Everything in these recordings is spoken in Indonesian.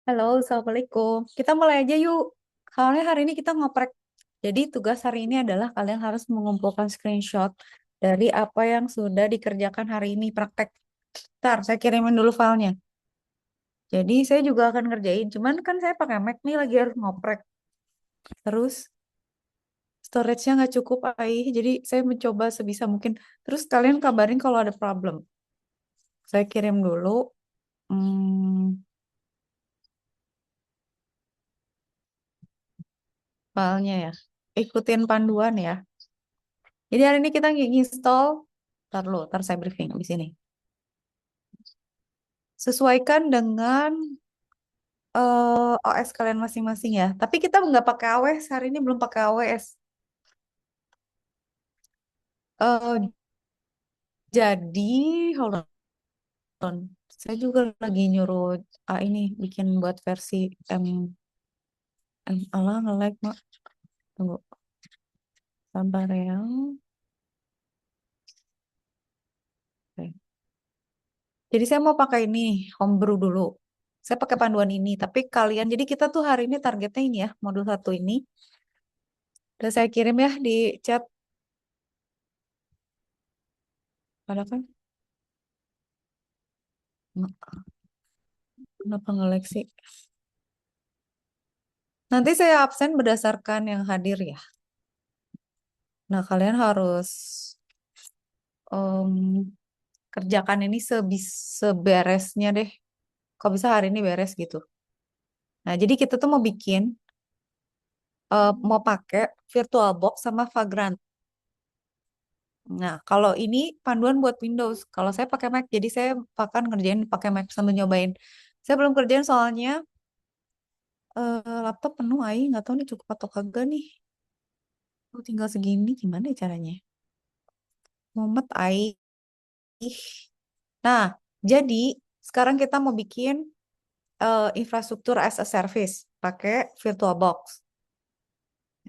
Halo, Assalamualaikum. Kita mulai aja yuk. Soalnya hari ini kita ngoprek. Jadi tugas hari ini adalah kalian harus mengumpulkan screenshot dari apa yang sudah dikerjakan hari ini praktek. Ntar, saya kirimin dulu filenya. Jadi saya juga akan ngerjain. Cuman kan saya pakai Mac nih lagi harus ngoprek. Terus storage-nya nggak cukup, Ai. Jadi saya mencoba sebisa mungkin. Terus kalian kabarin kalau ada problem. Saya kirim dulu hmm, filenya ya. Ikutin panduan ya. Jadi hari ini kita install, ntar saya briefing di sini. Sesuaikan dengan OS kalian masing-masing ya. Tapi kita nggak pakai AWS, hari ini belum pakai AWS. Eh, jadi, hold on. Saya juga lagi nyuruh ini bikin buat versi alah nge-lag, Mak. Tunggu, sabar ya. Oke. Jadi saya mau pakai ini, Homebrew dulu. Saya pakai panduan ini, tapi kalian, jadi kita tuh hari ini targetnya ini ya, modul satu ini. Udah saya kirim ya di chat. Ada kan? Kenapa nge-lag sih? Nanti saya absen berdasarkan yang hadir ya. Nah, kalian harus em, kerjakan ini seberesnya deh. Kok bisa hari ini beres gitu. Nah, jadi kita tuh mau bikin, mau pakai VirtualBox sama Vagrant. Nah, kalau ini panduan buat Windows. Kalau saya pakai Mac, jadi saya akan ngerjain pakai Mac sambil nyobain. Saya belum kerjain soalnya laptop penuh, nggak tahu nih cukup atau kagak nih. Oh, tinggal segini, gimana ya caranya? Mumet, ai. Nah, jadi sekarang kita mau bikin infrastruktur as a service pakai VirtualBox.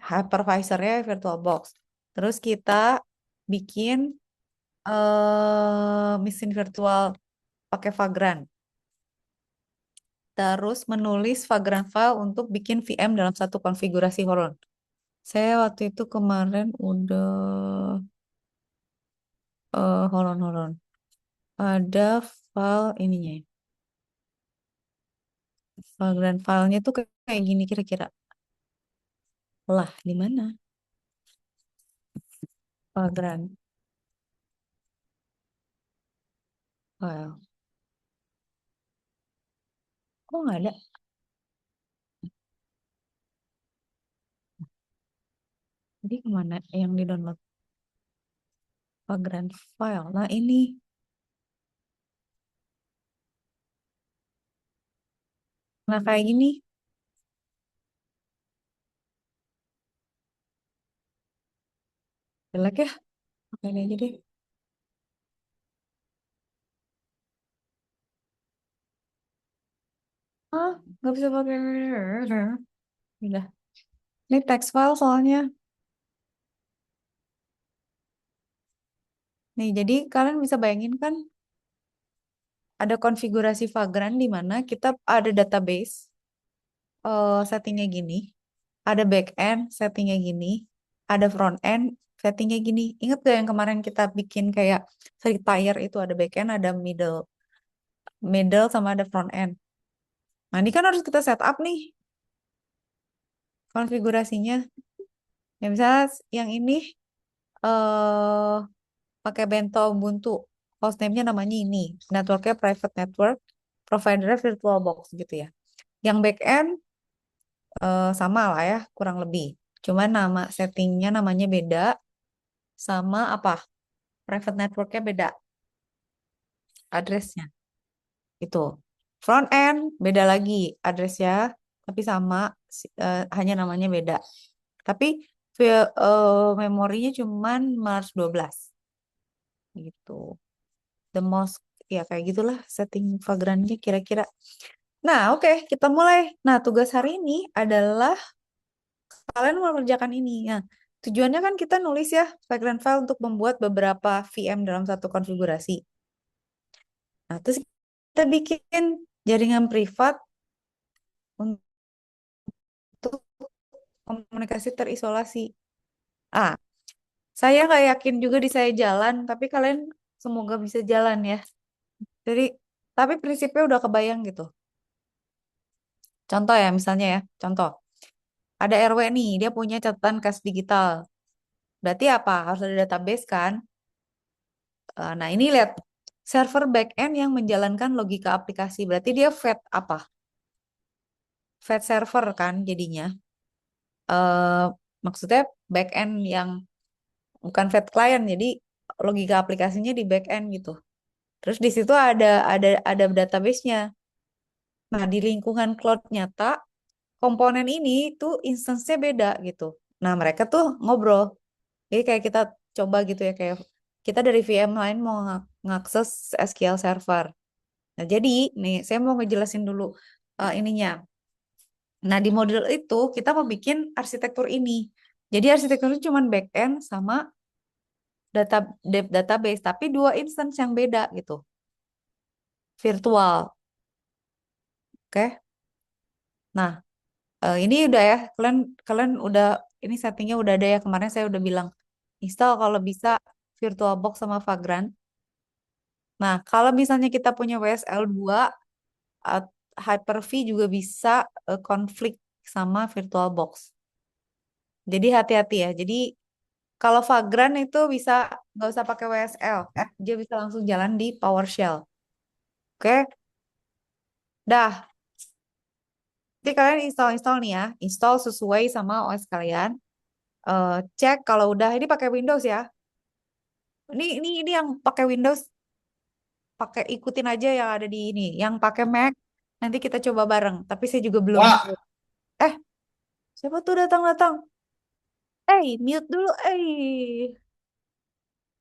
Hypervisornya VirtualBox. Terus kita bikin mesin virtual pakai Vagrant. Terus menulis Vagrant file untuk bikin VM dalam satu konfigurasi Horon. Saya waktu itu kemarin udah hold on. Ada file ininya. Vagrant filenya tuh kayak gini kira-kira. Lah, di mana? Vagrant file. Kok nggak ada? Jadi kemana yang di-download? Vagrant file. Nah, ini. Nah, kayak gini. Jelek ya? Pakai ini aja deh. Ah, nggak bisa pakai. Udah. Ini text file soalnya. Nih, jadi kalian bisa bayangin kan ada konfigurasi Vagrant di mana kita ada database settingnya gini, ada back end settingnya gini, ada front end settingnya gini. Ingat gak yang kemarin kita bikin kayak tier itu ada back end, ada middle sama ada front end. Nah, ini kan harus kita setup nih konfigurasinya. Ya misalnya yang ini eh pakai bento Ubuntu. Hostname-nya namanya ini. Networknya private network, providernya VirtualBox gitu ya. Yang backend sama lah ya, kurang lebih. Cuman nama settingnya namanya beda, sama apa? Private networknya beda, addressnya. Itu. Front end beda lagi, addressnya, tapi sama, hanya namanya beda. Tapi memorinya cuman 512 gitu. The most ya kayak gitulah setting Vagrantnya kira-kira. Nah, oke, kita mulai. Nah, tugas hari ini adalah kalian mau kerjakan ini. Nah, tujuannya kan kita nulis ya Vagrant file untuk membuat beberapa VM dalam satu konfigurasi. Nah, terus kita bikin jaringan privat untuk komunikasi terisolasi. Ah, saya nggak yakin juga di saya jalan, tapi kalian semoga bisa jalan ya. Jadi, tapi prinsipnya udah kebayang gitu. Contoh ya, misalnya ya, contoh. Ada RW nih, dia punya catatan kas digital. Berarti apa? Harus ada database kan? Nah, ini lihat server backend yang menjalankan logika aplikasi. Berarti dia fat apa? Fat server kan jadinya. eh Maksudnya backend yang bukan fat client. Jadi logika aplikasinya di backend gitu. Terus di situ ada database-nya. Nah, di lingkungan cloud nyata, komponen ini tuh instance-nya beda gitu. Nah, mereka tuh ngobrol. Jadi kayak kita coba gitu ya, kayak kita dari VM lain mau ngakses SQL Server. Nah, jadi nih saya mau ngejelasin dulu ininya. Nah, di model itu kita mau bikin arsitektur ini. Jadi arsitekturnya cuma backend sama database, tapi dua instance yang beda gitu, virtual. Oke. Nah, ini udah ya, kalian kalian udah ini settingnya udah ada ya. Kemarin saya udah bilang install kalau bisa VirtualBox sama Vagrant. Nah, kalau misalnya kita punya WSL2, uh, Hyper-V juga bisa konflik sama VirtualBox. Jadi hati-hati ya. Jadi kalau Vagrant itu bisa nggak usah pakai WSL, dia bisa langsung jalan di PowerShell. Oke, dah. Jadi kalian install nih ya, install sesuai sama OS kalian. Cek kalau udah ini pakai Windows ya. Ini yang pakai Windows, pakai ikutin aja yang ada di ini. Yang pakai Mac nanti kita coba bareng. Tapi saya juga belum. Wah, Eh, siapa tuh datang-datang? Mute dulu.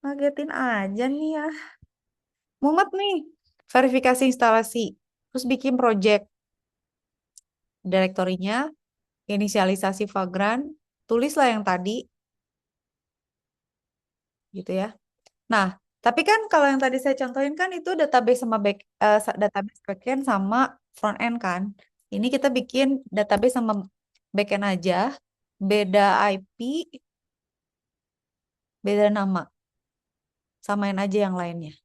Ngagetin aja nih ya. Mumet nih. Verifikasi instalasi. Terus bikin project direktorinya, inisialisasi Vagrant, tulislah yang tadi, gitu ya. Nah, tapi kan kalau yang tadi saya contohin kan itu database sama database backend sama front end kan. Ini kita bikin database sama backend aja, beda IP, beda nama, samain aja yang lainnya.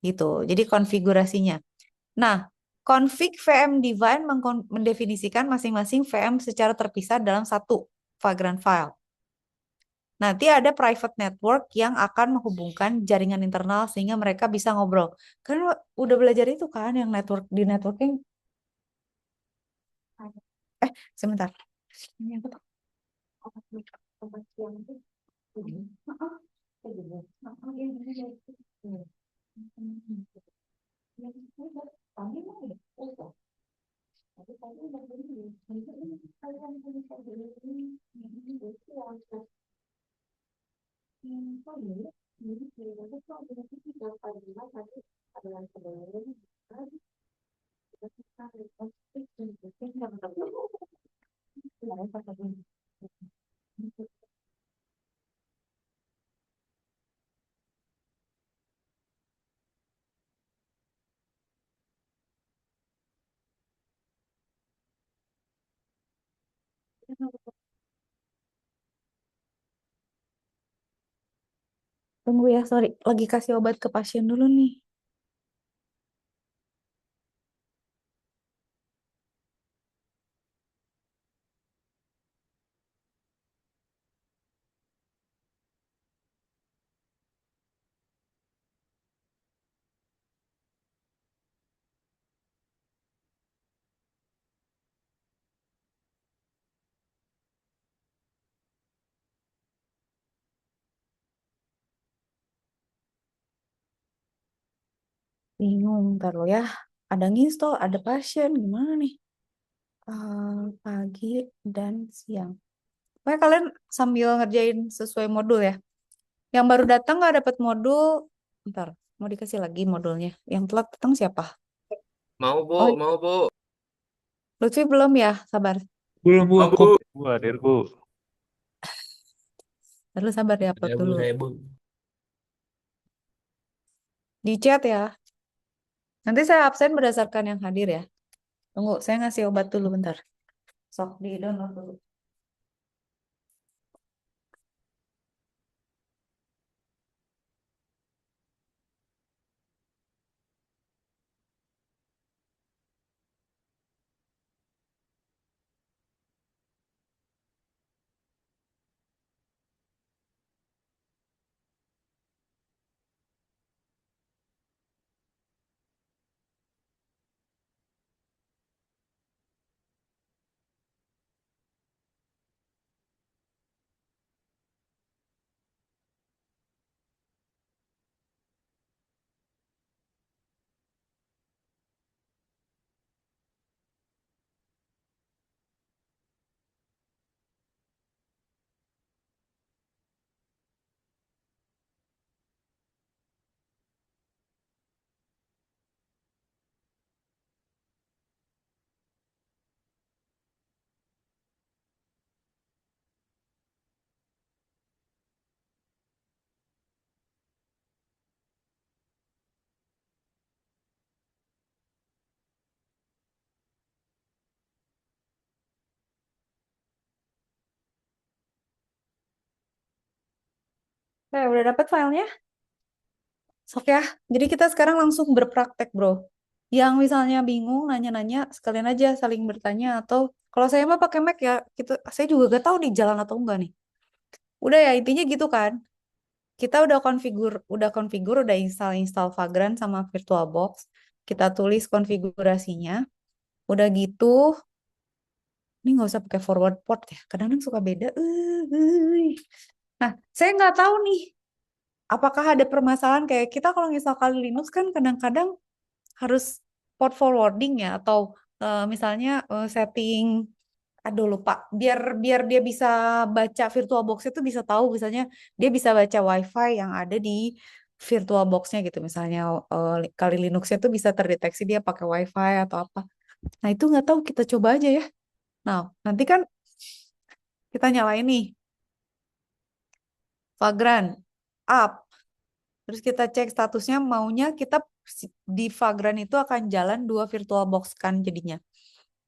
Gitu. Jadi konfigurasinya. Nah, config VM define mendefinisikan masing-masing VM secara terpisah dalam satu Vagrant file. Nanti ada private network yang akan menghubungkan jaringan internal sehingga mereka bisa ngobrol. Kan udah belajar itu kan yang di networking. Sebentar. Ini apa tuh? Tunggu ya, sorry. Lagi kasih obat ke pasien dulu nih. Bingung, ntar lo ya. Ada nginstall, ada pasien, gimana nih? Pagi dan siang. Pokoknya kalian sambil ngerjain sesuai modul ya. Yang baru datang nggak dapat modul, ntar mau dikasih lagi modulnya. Yang telat datang siapa? mau Bu, Oh, mau Bu, Lutfi belum ya, sabar. Belum bu, mau aku Bu. bu hadir bu. Terus sabar di upload Saya Bu, dulu. saya Bu. Di chat ya. Nanti saya absen berdasarkan yang hadir ya. Tunggu, saya ngasih obat dulu bentar. Sok di download dulu. Udah dapat filenya? Sok ya. Jadi kita sekarang langsung berpraktek, bro. Yang misalnya bingung, nanya-nanya, sekalian aja saling bertanya. Atau kalau saya mah pakai Mac ya, gitu. Saya juga gak tahu nih jalan atau enggak nih. Udah ya, intinya gitu kan. Kita udah install Vagrant sama VirtualBox. Kita tulis konfigurasinya. Udah gitu, ini nggak usah pakai forward port ya. Kadang-kadang suka beda. Nah, saya nggak tahu nih, apakah ada permasalahan kayak kita kalau install kali Linux kan kadang-kadang harus port forwarding ya, atau misalnya setting, aduh lupa, biar biar dia bisa baca VirtualBox itu bisa tahu, misalnya dia bisa baca WiFi yang ada di VirtualBox-nya gitu, misalnya kali Linux-nya tuh bisa terdeteksi dia pakai WiFi atau apa. Nah itu nggak tahu, kita coba aja ya. Nah nanti kan kita nyalain nih Vagrant up, terus kita cek statusnya, maunya kita di Vagrant itu akan jalan dua VirtualBox kan jadinya.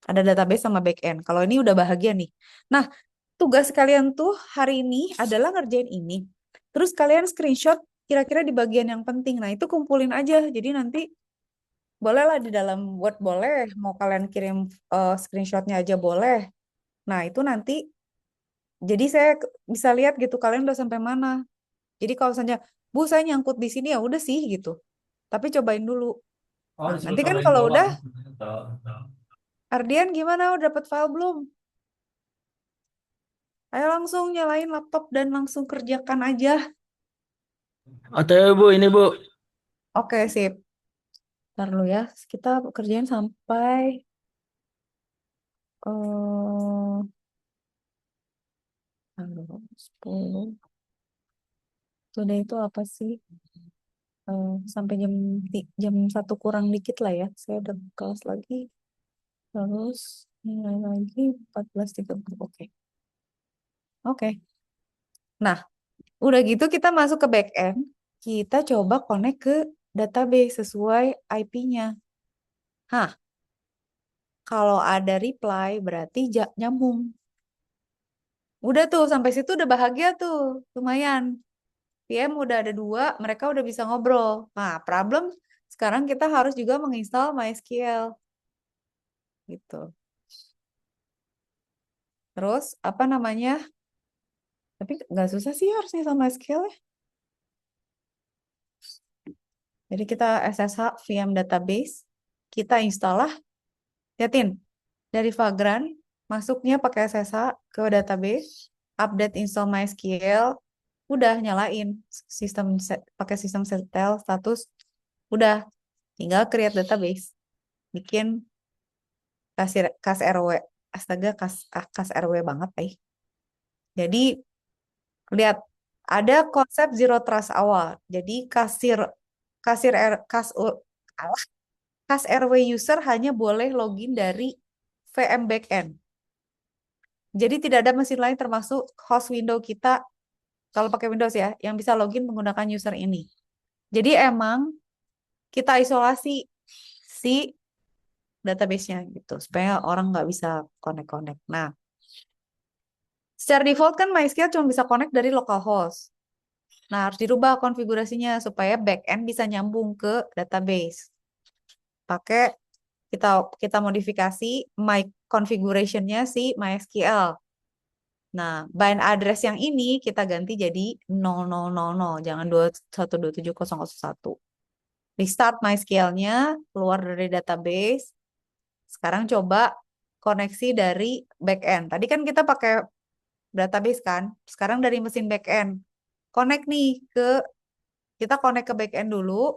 Ada database sama backend. Kalau ini udah bahagia nih. Nah, tugas kalian tuh hari ini adalah ngerjain ini. Terus kalian screenshot kira-kira di bagian yang penting. Nah, itu kumpulin aja. Jadi nanti bolehlah di dalam Word boleh. Mau kalian kirim screenshotnya aja boleh. Nah, itu nanti jadi saya bisa lihat gitu kalian udah sampai mana. Jadi kalau misalnya, Bu, saya nyangkut di sini ya udah sih gitu. Tapi cobain dulu. Oh, Nah, disuruh nanti kan cobain kalau doang. udah, Ardian gimana? Udah dapat file belum? Ayo langsung nyalain laptop dan langsung kerjakan aja. Atau Bu, ini Bu. Oke, sip. Ntar dulu ya. Kita kerjain sampai eh 10. Sudah itu apa sih? Sampai jam 1 kurang dikit lah ya. Saya udah kelas lagi. Terus nilai lagi 14.30. Oke. Oke. Nah, udah gitu kita masuk ke back end. Kita coba connect ke database sesuai IP-nya. Hah, kalau ada reply berarti nyambung. Udah tuh, sampai situ udah bahagia tuh. Lumayan. PM udah ada dua, mereka udah bisa ngobrol. Nah, problem sekarang kita harus juga menginstal MySQL. Gitu. Terus, apa namanya? Tapi nggak susah sih harusnya sama MySQL ya. Jadi kita SSH VM database. Kita install lah. Liatin. Dari Vagrant, masuknya pakai SSH ke database. Update install MySQL. Udah nyalain pakai sistem setel status. Udah tinggal create database, bikin kas RW. Astaga, kas RW banget, Jadi lihat, ada konsep zero trust awal. Jadi kasir R- kas u- alah, kas RW user hanya boleh login dari VM backend. Jadi tidak ada mesin lain termasuk host window kita kalau pakai Windows ya yang bisa login menggunakan user ini. Jadi emang kita isolasi si database-nya gitu, supaya orang nggak bisa connect-connect. Nah, secara default kan MySQL cuma bisa connect dari localhost. Nah, harus dirubah konfigurasinya supaya backend bisa nyambung ke database. Pakai kita kita modifikasi my configuration-nya si MySQL. Nah, bind address yang ini kita ganti jadi 0000, jangan 2127.001. Restart MySQL-nya, keluar dari database. Sekarang coba koneksi dari backend. Tadi kan kita pakai database kan? Sekarang dari mesin backend. Connect nih ke, kita connect ke backend dulu,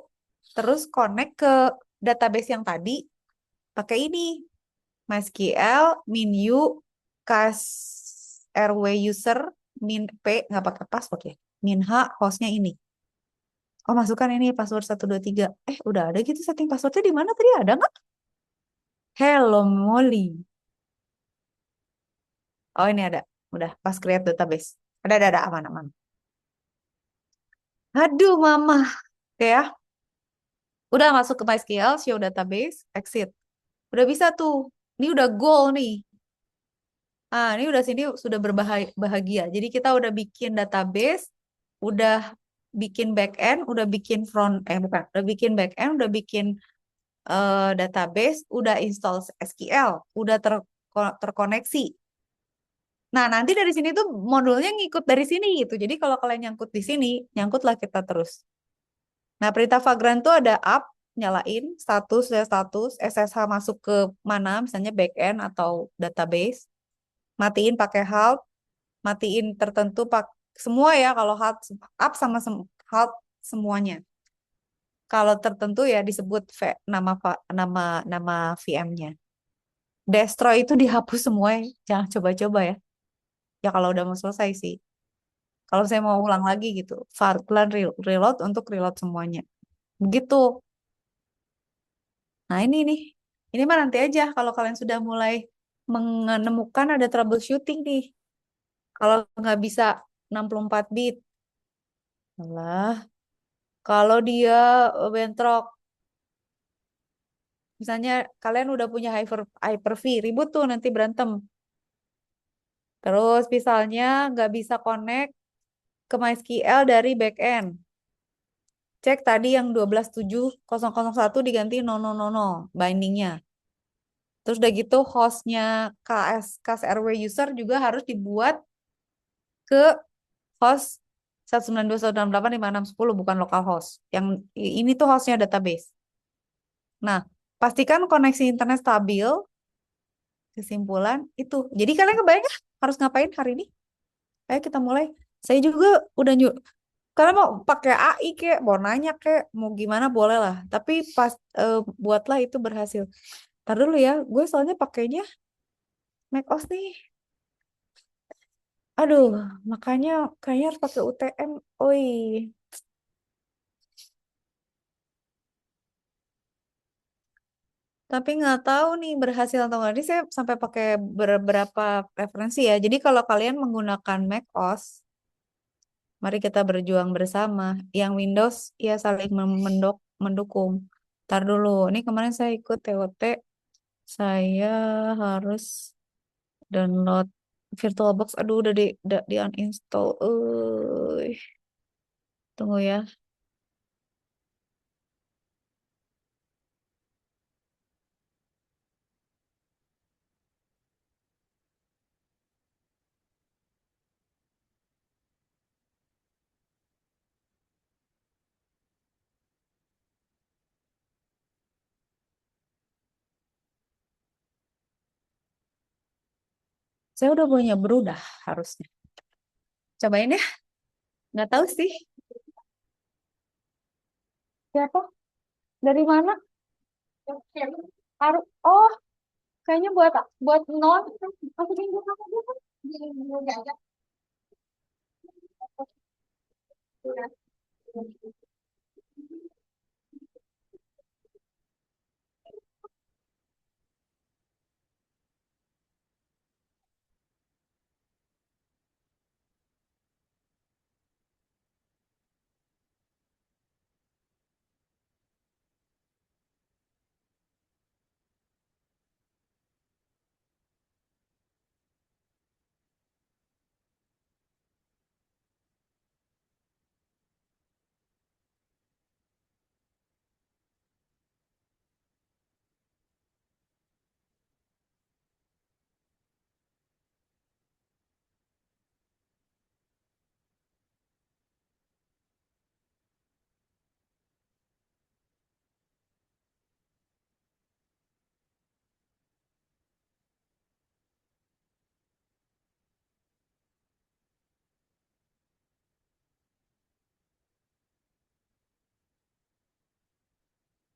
terus connect ke database yang tadi, pakai ini. MySQL, minu, cas rw user, min p, nggak pakai password ya. Min h, hostnya ini. Oh, masukkan ini password 123. Udah ada gitu setting passwordnya di mana tadi? Ada nggak? Hello, Molly. Oh, ini ada. Udah, pas create database. Ada, aman, aman. Aduh, mama. Oke ya. Udah masuk ke MySQL, show database, exit. Udah bisa tuh. Ini udah goal nih. Ini udah sini sudah berbahagia. Jadi kita udah bikin database, udah bikin backend, udah bikin front, bukan, udah bikin backend, udah bikin database, udah install SQL, udah terkoneksi. Nah, nanti dari sini tuh modulnya ngikut dari sini gitu. Jadi kalau kalian nyangkut di sini, nyangkutlah kita terus. Nah, perintah Vagrant tuh ada up, nyalain, status, ya status, SSH masuk ke mana, misalnya backend atau database. Matiin pakai halt, matiin tertentu pak semua ya kalau halt up sama halt semuanya. Kalau tertentu ya disebut nama nama VM-nya. Destroy itu dihapus semua, ya. Jangan coba-coba ya. Ya kalau udah mau selesai sih. Kalau saya mau ulang lagi gitu, kalian reload untuk reload semuanya. Begitu. Nah ini nih, ini mah nanti aja kalau kalian sudah mulai menemukan ada troubleshooting nih. Kalau nggak bisa 64 bit, lah. Kalau dia bentrok, misalnya kalian udah punya Hyper-V, ribut tuh nanti berantem. Terus misalnya nggak bisa connect ke MySQL dari backend. Cek tadi yang 12.7.001 diganti 0000 bindingnya. Terus udah gitu hostnya KSRW user juga harus dibuat ke host 192.168.5610 bukan localhost. Yang ini tuh hostnya database. Nah, pastikan koneksi internet stabil. Kesimpulan itu. Jadi kalian kebayang nggak harus ngapain hari ini? Ayo kita mulai. Saya juga udah karena mau pakai AI kek, mau nanya kek, mau gimana boleh lah. Tapi pas buatlah itu berhasil. Ntar dulu ya, gue soalnya pakainya macOS nih. Aduh, makanya kayaknya harus pakai UTM. Oi, tapi nggak tahu nih berhasil atau nggak. Ini saya sampai pakai beberapa referensi ya. Jadi kalau kalian menggunakan macOS, mari kita berjuang bersama. Yang Windows ya saling mendukung. Ntar dulu, ini kemarin saya ikut TOT, saya harus download VirtualBox. Aduh, udah di uninstall. Tunggu ya. Saya udah punya berudah harusnya. Cobain ya. Nggak tahu sih. Siapa? Dari mana? Harus. Oh, kayaknya buat buat non. Aku pinjam apa dia?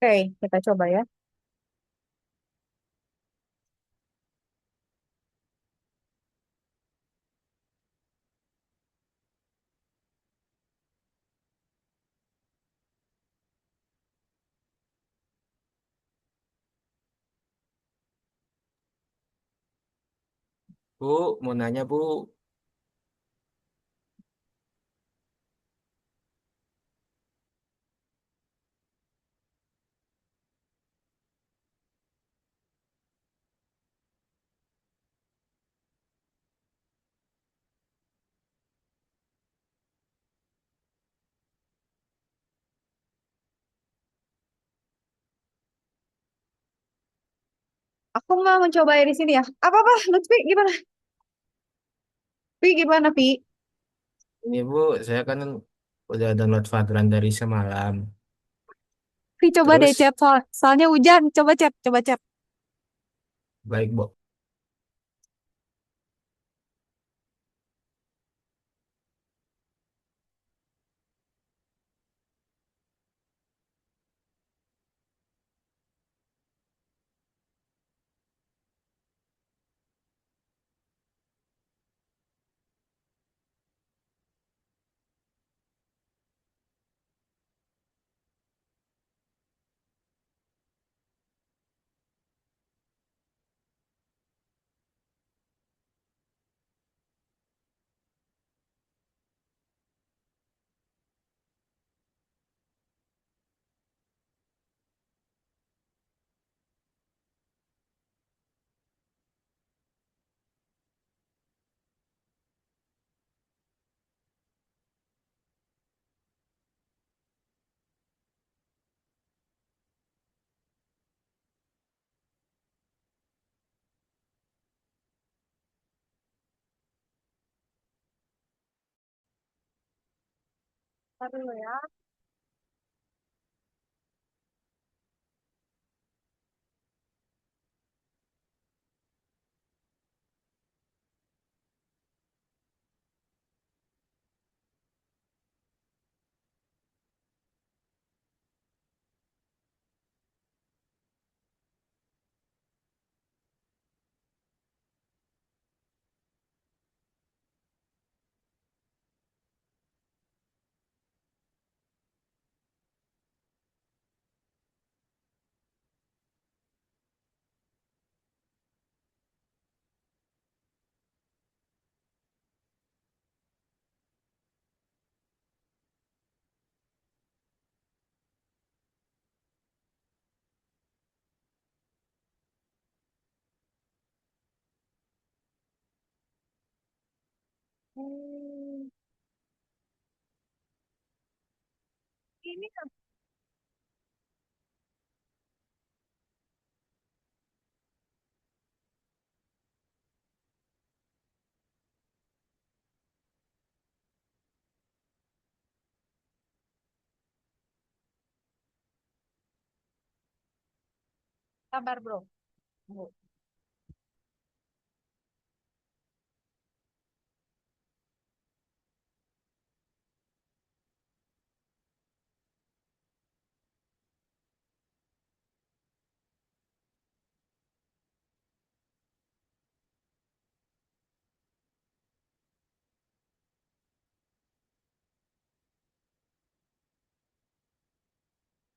Oke, kita coba ya. Bu, mau nanya Bu, Aku nggak mencoba di sini ya. Apa-apa, Lutfi, gimana? Pi, gimana, Pi? ini Bu, saya kan udah download Vagrant dari semalam. Pi, coba deh Terus, chat, soalnya hujan. Coba chat, coba chat. baik Bu. Ntar dulu ya. Hmm, ini kan kabar, bro. Bu.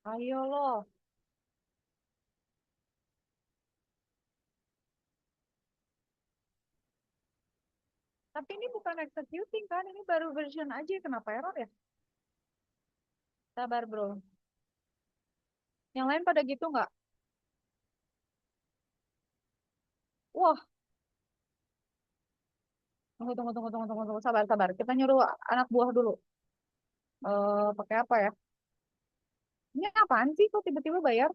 Ayo loh. Tapi ini bukan executing kan? Ini baru version aja. Kenapa error ya? Sabar, bro. Yang lain pada gitu nggak? Wah, tunggu, tunggu, tunggu, tunggu, tunggu, tunggu. Sabar, sabar. Kita nyuruh anak buah dulu. Pakai apa ya? Ini apaan sih? Kok tiba-tiba bayar?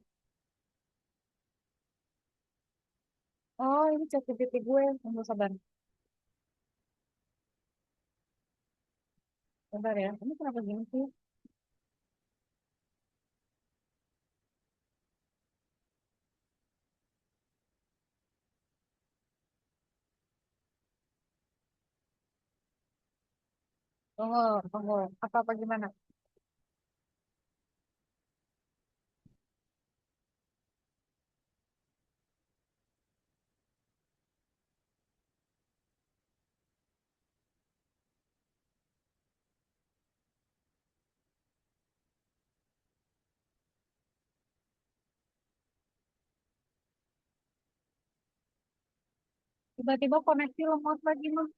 Oh, ini chat GPT gue. Tunggu, sabar. Sabar ya. Ini kenapa gini sih? Tunggu, tunggu. Apa-apa gimana? Tiba-tiba koneksi lemot lagi mah.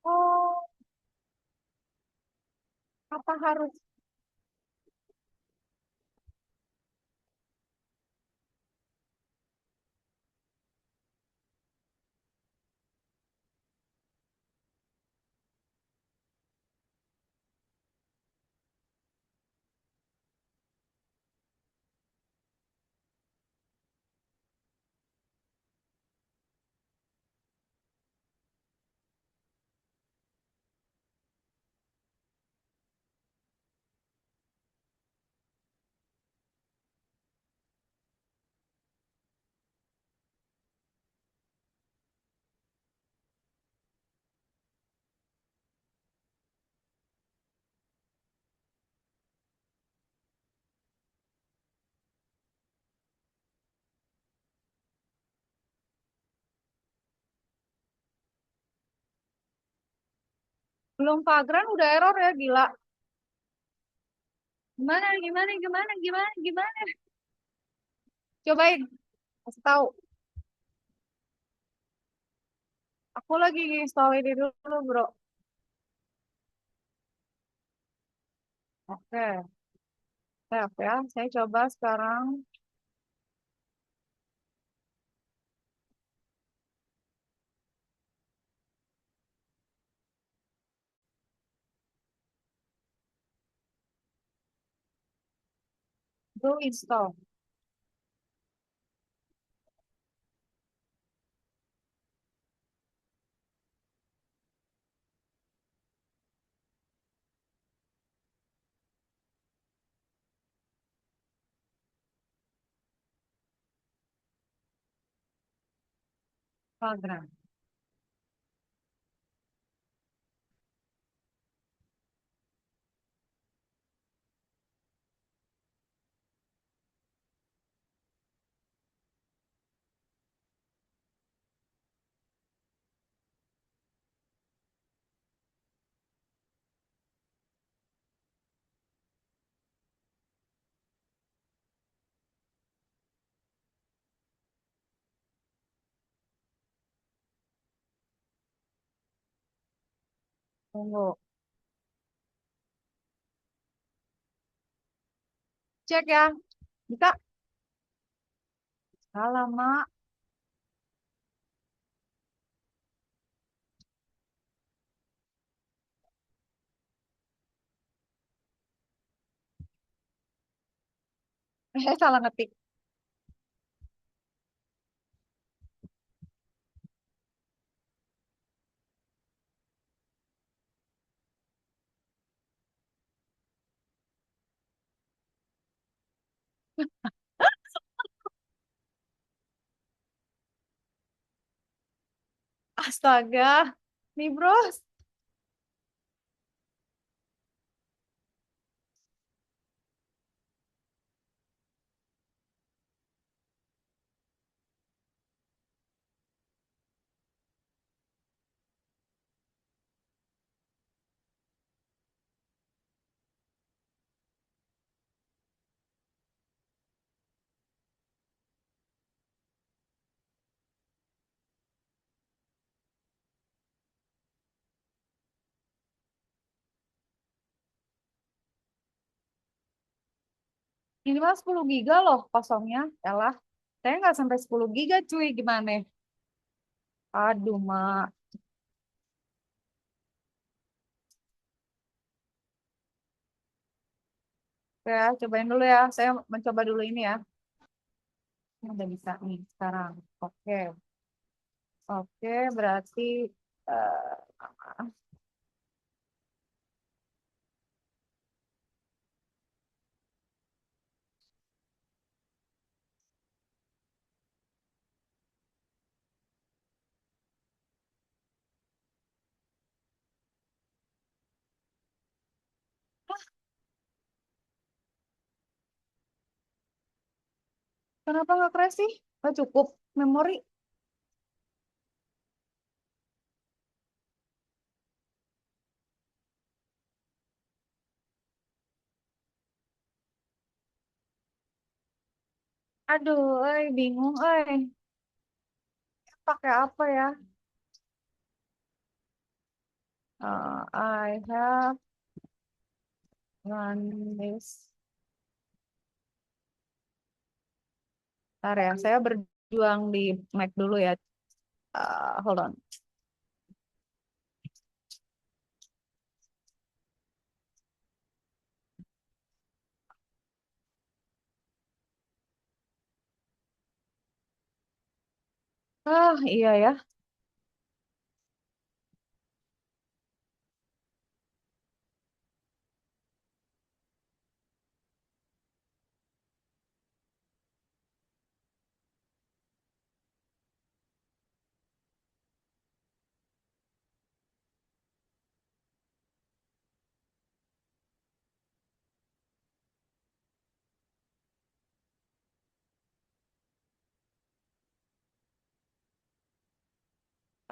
Oh, apa harus belum Fagran udah error ya gila. Gimana, gimana, gimana, gimana, gimana? Cobain, kasih tahu. Aku lagi install ini dulu, bro. Oke, siap ya. Saya coba sekarang. Itu install. Fagran. Tunggu. Cek ya. Bisa? Salah, Mak. Salah ngetik. Astaga. Nih, bros. Ini mah 10 giga loh kosongnya. Elah. Saya nggak sampai 10 giga, cuy. Gimana? Aduh, Mak. Oke, ya, cobain dulu ya. Saya mencoba dulu ini ya. Ini udah bisa nih sekarang. Oke. Oke, berarti eh, Kenapa nggak crash sih? Nggak cukup memori. Aduh, bingung, pakai apa ya? I have run this. Bentar ya, saya berjuang di Mac dulu ya. Hold on. Iya ya.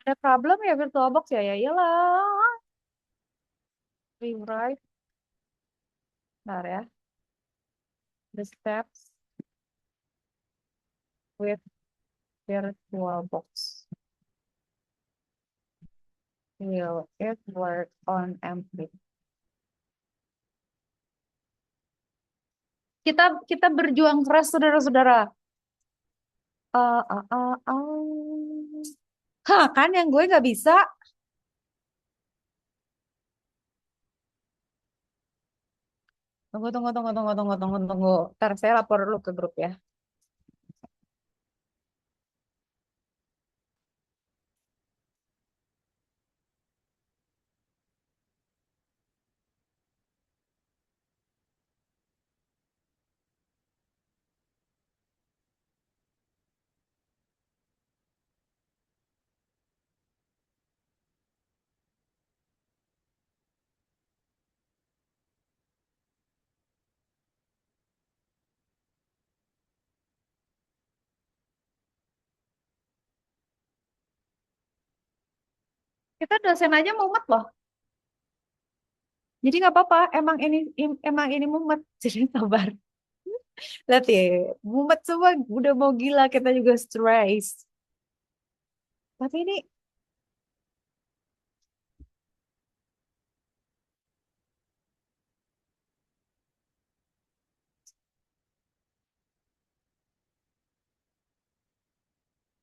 Ada problem ya VirtualBox ya? Ya iyalah. Rewrite. Bentar ya. The steps with VirtualBox. Will it work on MP? Kita berjuang keras saudara-saudara. Ah, ah, ah, ah. Hah, kan yang gue nggak bisa. Tunggu, tunggu, tunggu, tunggu, tunggu, tunggu, tunggu. Ntar saya lapor dulu ke grup ya. Kita dosen aja mumet loh. Jadi nggak apa-apa. Emang ini mumet. Jadi sabar. Lihat ya, mumet semua udah mau gila. Kita juga stress. Tapi ini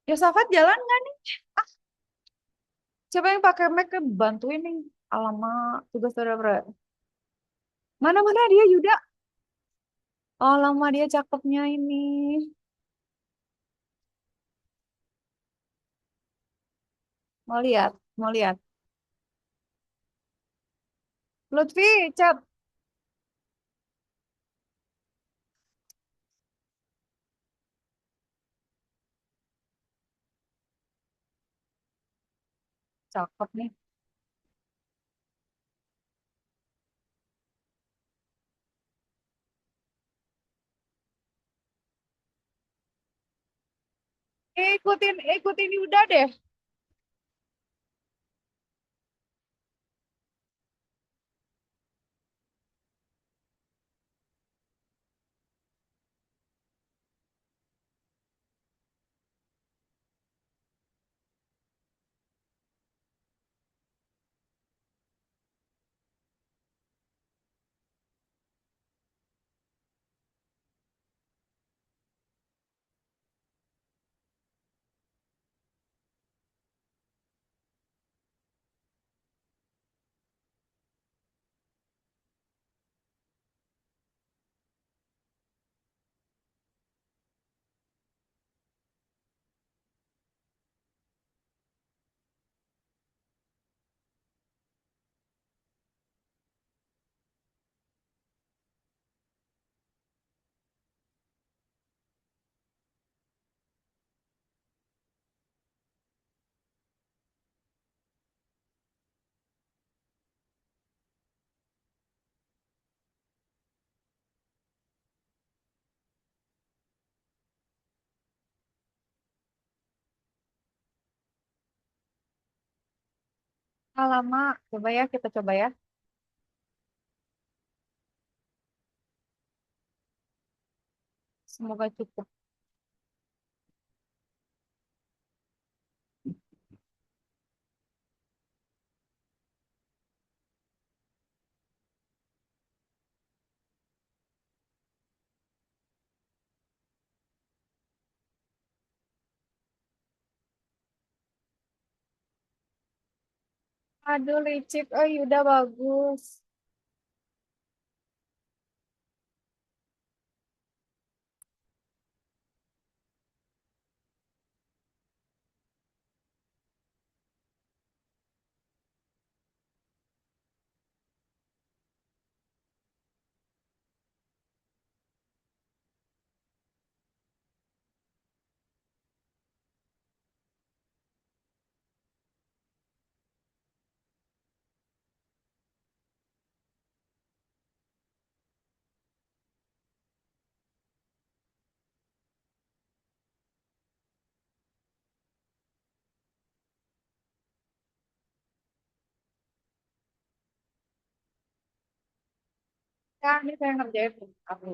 Yosafat jalan nggak nih? Coba yang pakai Mac bantuin nih. Alamak, tugas saudara. Mana-mana dia Yuda. Alamak dia cakepnya ini. Mau lihat, mau lihat. Lutfi, chat. Cakep nih. Ikutin Yuda deh. Alamak, coba ya, kita coba ya. Semoga cukup. Aduh, licik. Oh, iya, udah bagus. Ya, ini saya ngerjain. Aku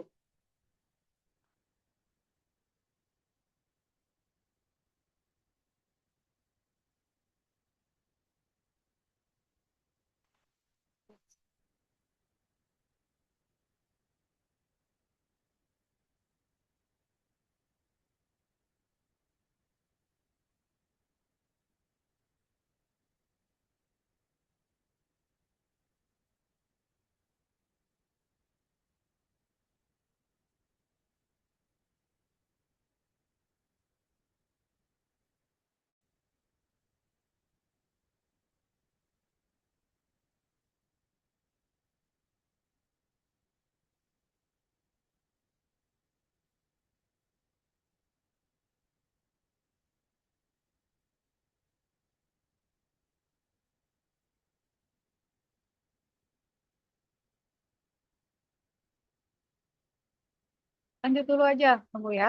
lanjut dulu aja, tunggu ya.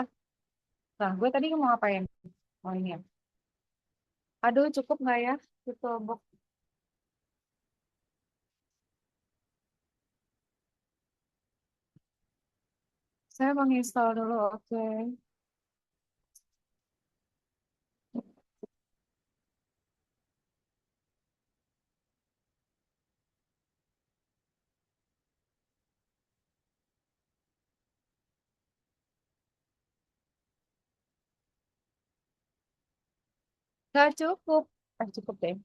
Nah, gue tadi mau ngapain? Oh, ini ya. Aduh, cukup nggak ya? Cukup. Saya menginstal dulu, oke. Nggak cukup. Cukup deh.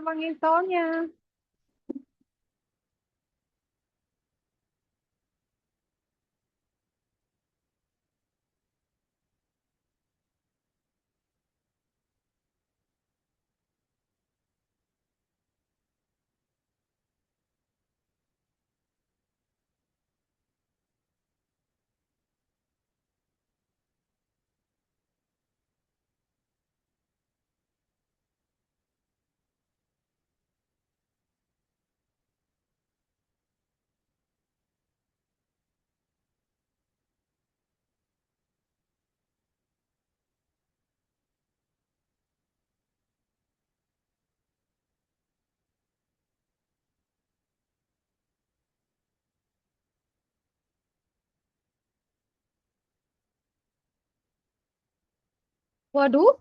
Menginstalnya. Waduh,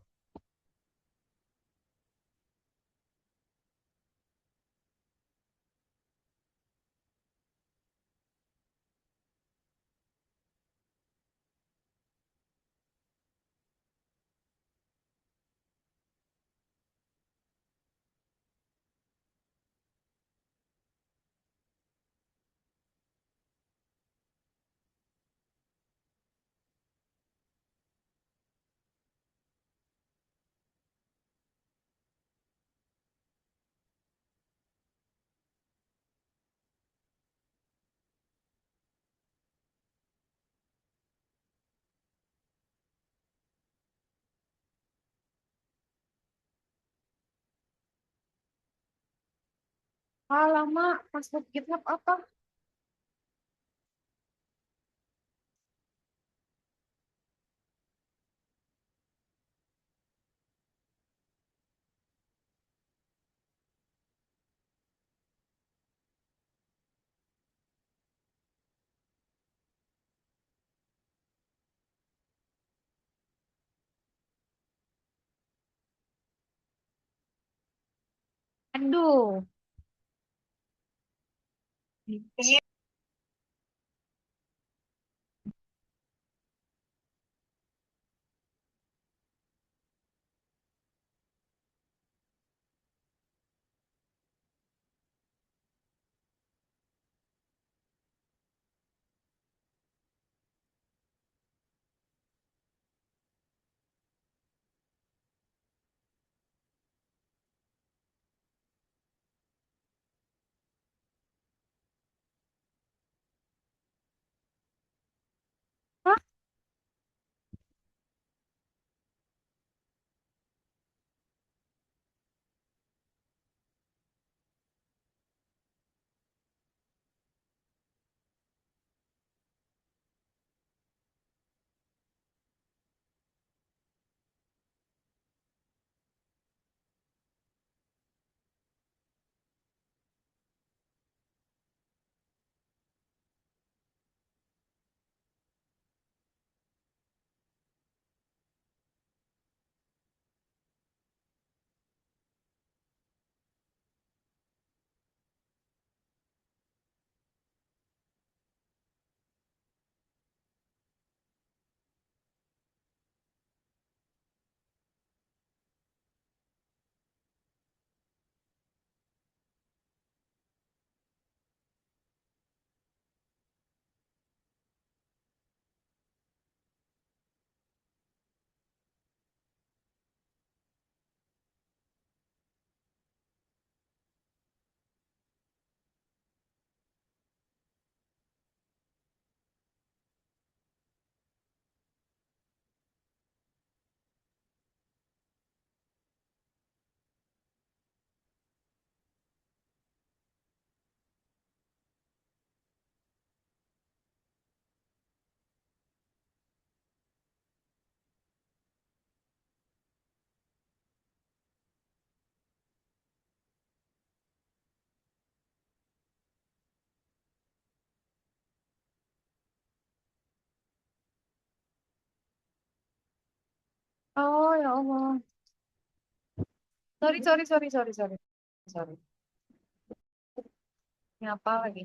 Ah, lama password GitHub apa? Aduh. Hah? Oh ya Allah. Sorry, sorry, sorry, sorry, sorry. Sorry. Ini apa lagi?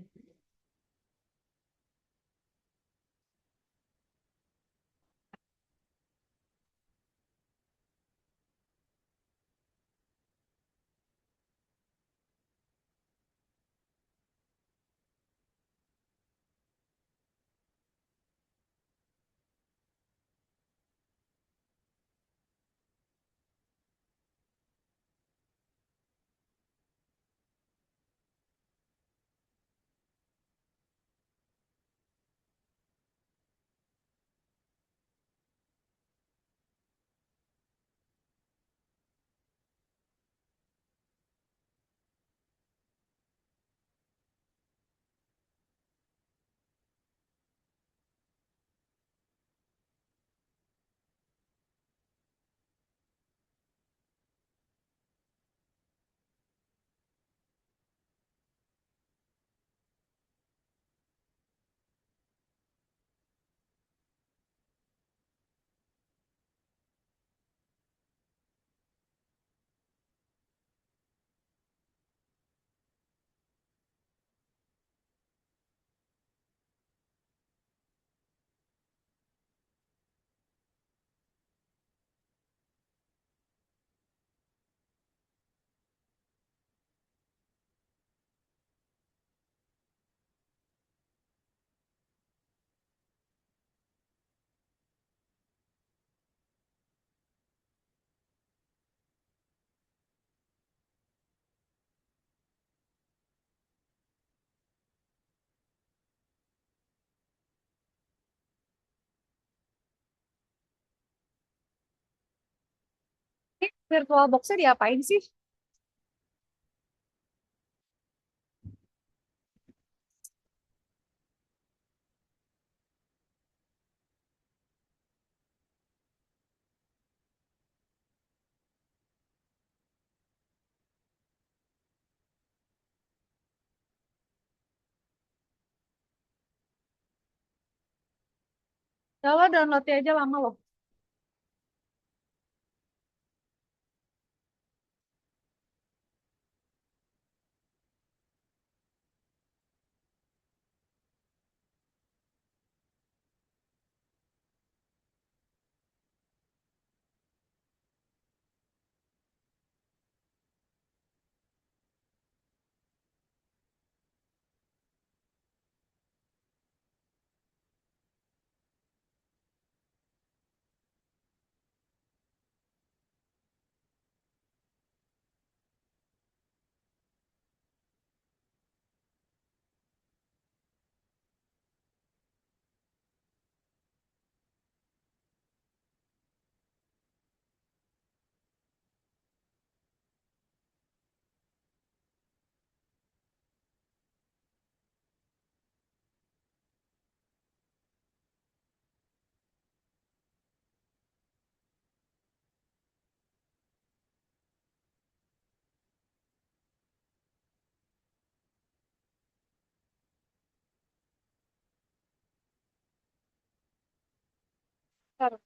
Ini virtual box-nya diapain sih? Kalau downloadnya aja lama loh. Ntar.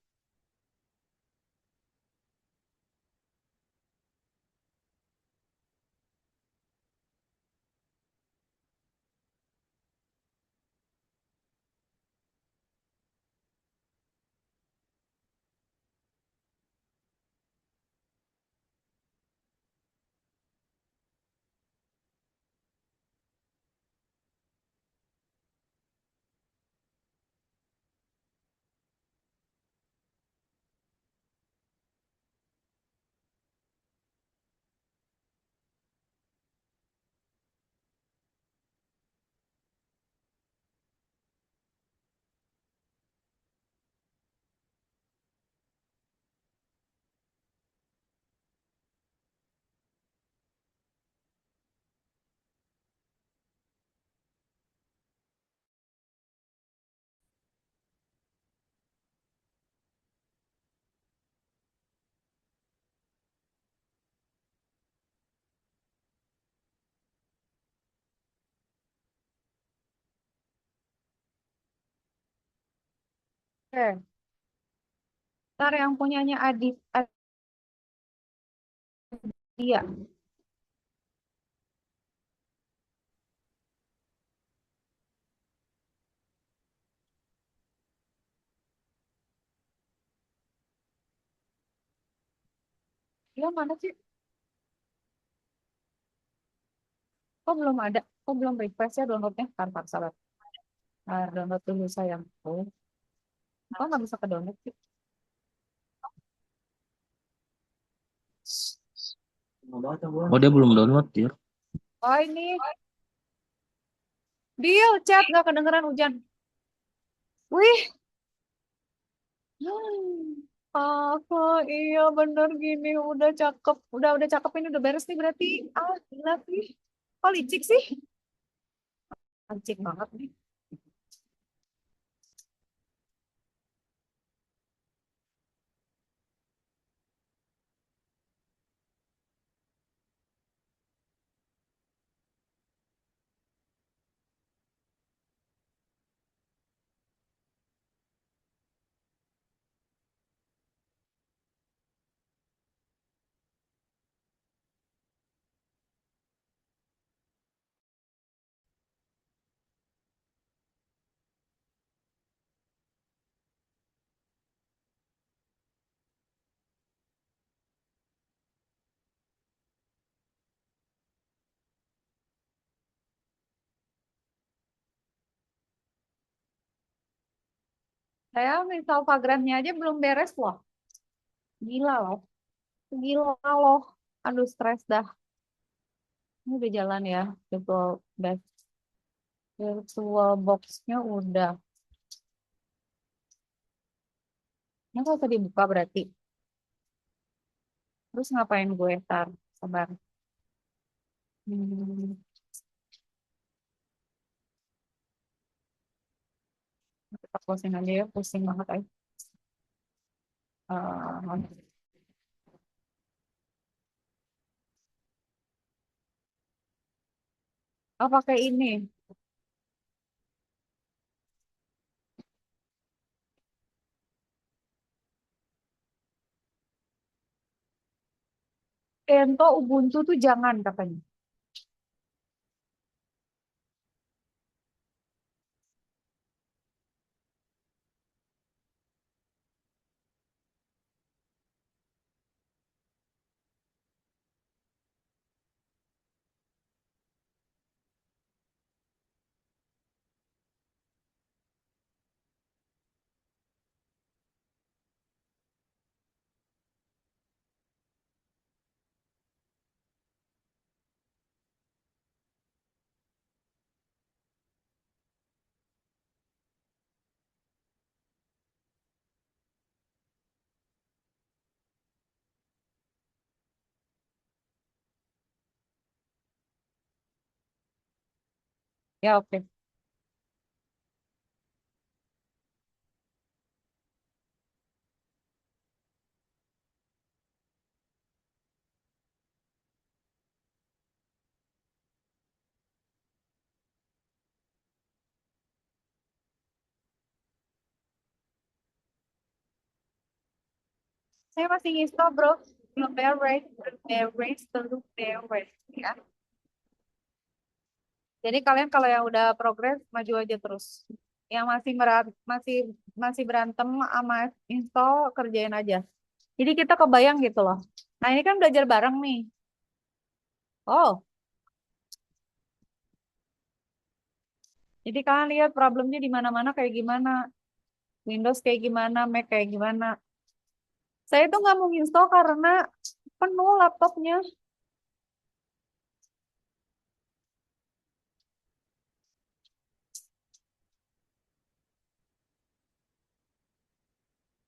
Oke. Ntar yang punyanya Adit, Adia. Dia mana sih? Kok belum ada? Kok belum request ya downloadnya? Tanpa sabar. Download dulu sayang. Oh, kok nggak bisa ke download sih? Oh, dia belum download ya. Oh ini, deal chat nggak kedengeran hujan. Wih, apa iya bener gini udah cakep, udah cakep ini udah beres nih berarti. Ah, gila sih. Kok licik sih? Licik banget nih. Saya Instagramnya aja belum beres loh. Gila loh. Gila loh. Aduh stres dah. Ini udah jalan ya. Virtual best. Virtual box-nya udah. Ini kalau tadi dibuka berarti. Terus ngapain gue tar? Sabar. Hmm, kita closing aja ya. Pusing banget aja. Oh pakai ini. Ento Ubuntu tuh jangan katanya. Ya oke. Saya masih install bro. Belum beres, belum beres ya. Jadi kalian kalau yang udah progres maju aja terus. Yang masih berantem sama install kerjain aja. Jadi kita kebayang gitu loh. Nah ini kan belajar bareng nih. Oh, jadi kalian lihat problemnya di mana-mana kayak gimana. Windows kayak gimana, Mac kayak gimana. Saya tuh nggak mau install karena penuh laptopnya.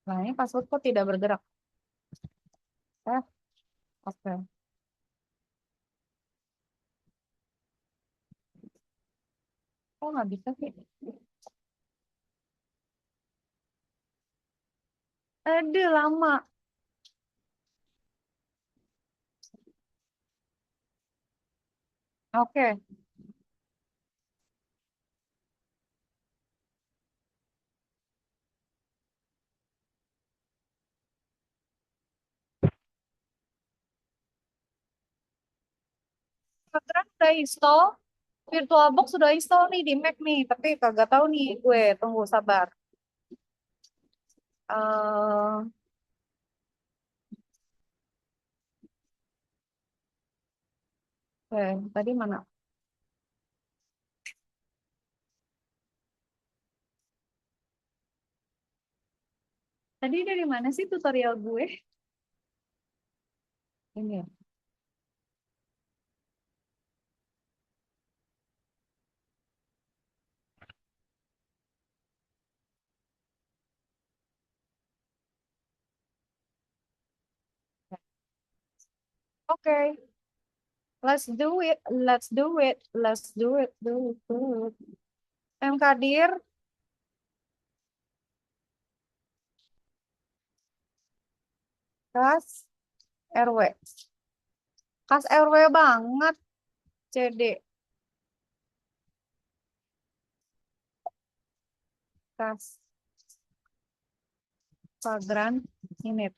Nah ini password kok tidak bergerak. Eh, oke. Kok nggak bisa sih? Aduh, lama. Oke. Sekarang udah install. VirtualBox sudah install nih di Mac nih. Tapi kagak tahu nih gue. Tunggu sabar. eh tadi mana? Tadi dari mana sih tutorial gue? Ini ya. Oke. Let's do it. Let's do it. Let's do it. Do it. Do it. Kadir, kas RW. Kas RW banget. CD. Kas Vagrant Init.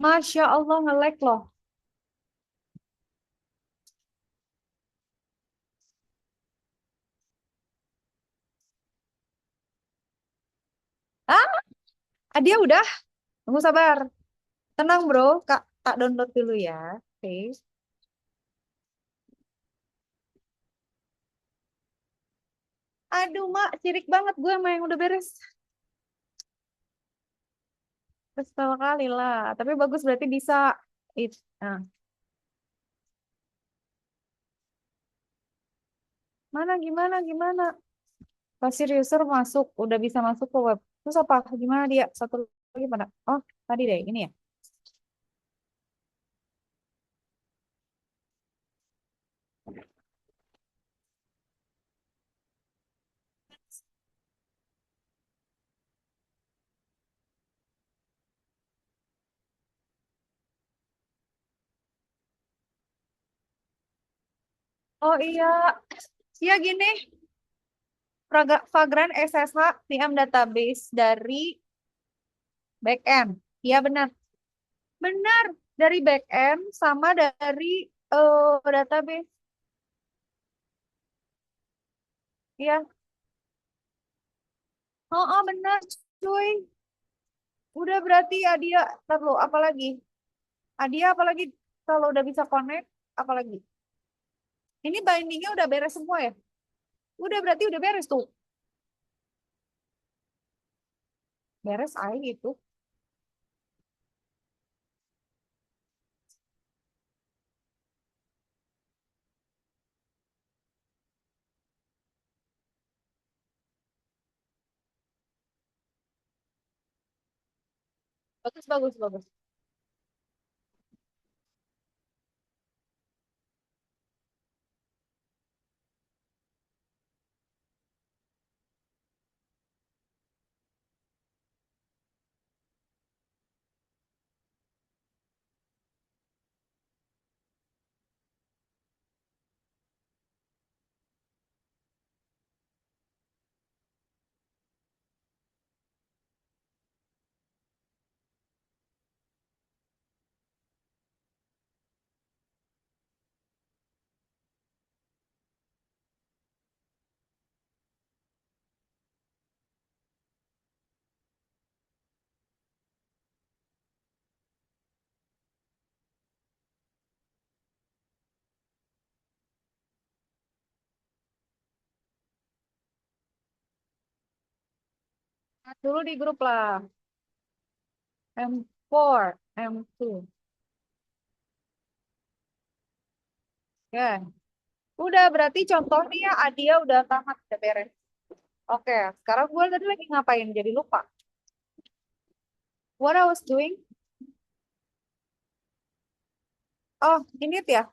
Masya Allah nge-lag loh. Ah, dia udah. Tunggu sabar. Tenang bro. Kak, tak download dulu ya. Oke. Aduh, Mak. Sirik banget gue sama yang udah beres. Kesel kali lah. Tapi bagus berarti bisa. Nah, mana gimana gimana? Pasir user masuk, udah bisa masuk ke web. Terus apa? Gimana dia? Satu lagi mana? Oh, tadi deh, ini ya. Oh iya, iya gini, Vagrant SSH VM database dari backend. Iya benar, benar dari backend sama dari database. Iya, oh, oh benar, cuy. Udah berarti Adia, perlu apa lagi? Adia apalagi kalau udah bisa connect, apalagi? Ini bindingnya udah beres semua ya? Udah berarti udah beres tuh. Beres aja gitu. Bagus, bagus, bagus. Nah, dulu di grup lah. M4, M2. Ya, udah berarti contohnya Adia udah tamat, udah beres. Oke, sekarang gue tadi lagi ngapain? Jadi lupa. What I was doing? Oh, ini ya.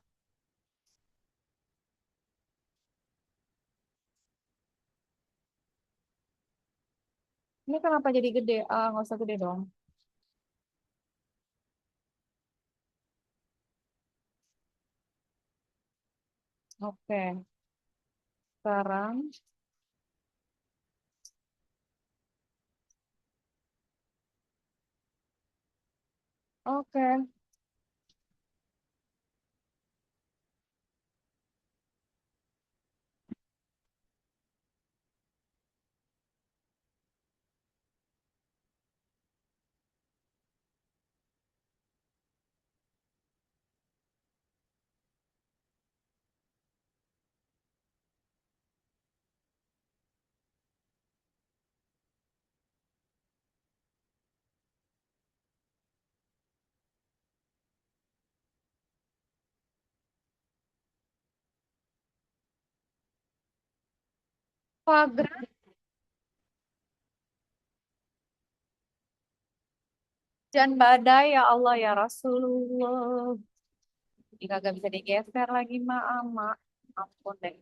Ini kenapa jadi gede? Ah, nggak usah gede dong. Oke, sekarang. Oke. Pagar dan badai ya Allah ya Rasulullah. Jika gak bisa digeser lagi, mak. Ampun deh.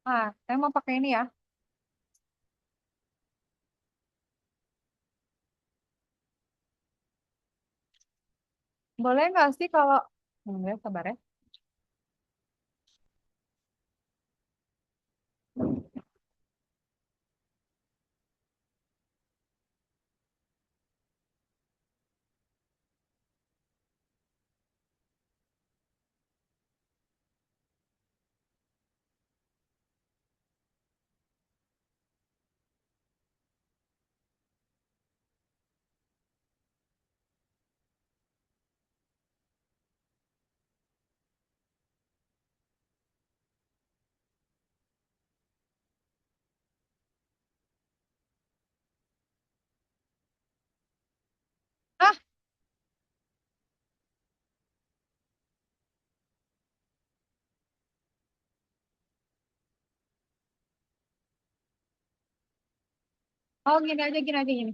Ah, saya mau pakai ini ya. Boleh nggak sih kalau... Enggak, sabar ya. Oh, gini aja, gini aja, gini.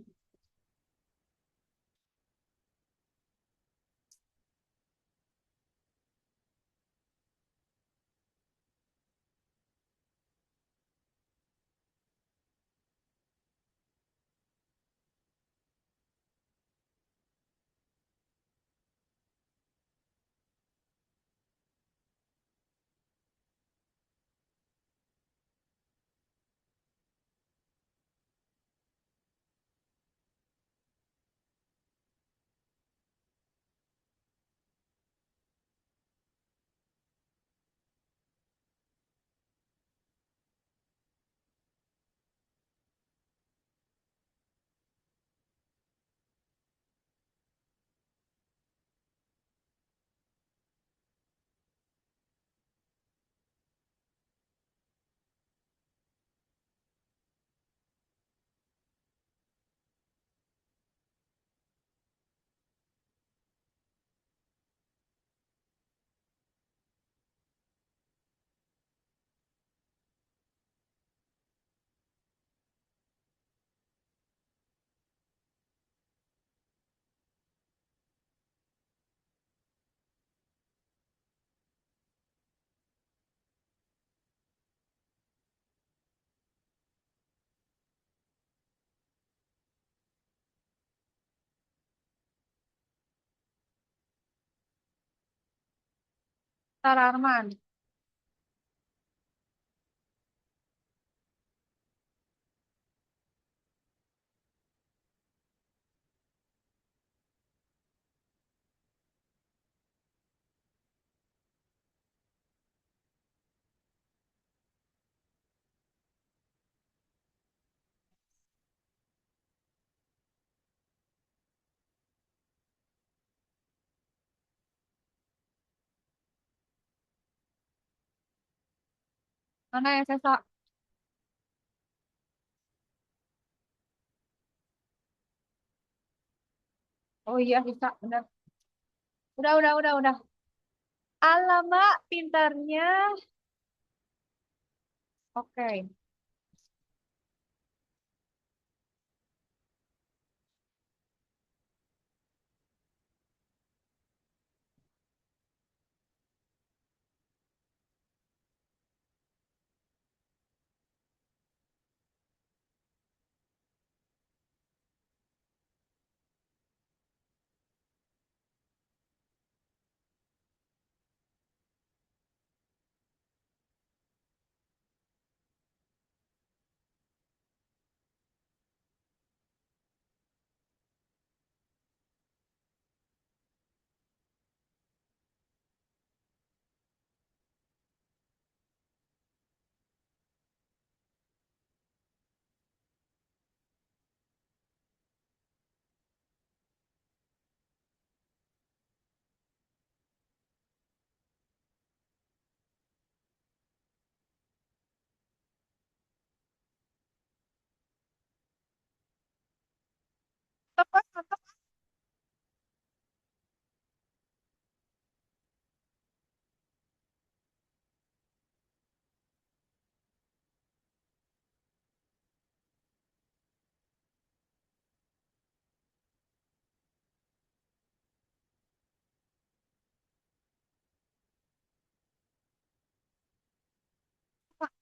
Ntar Arman. Mana ya, Sesa? Oh iya, bisa, benar. Udah. Alamak, pintarnya. Oke.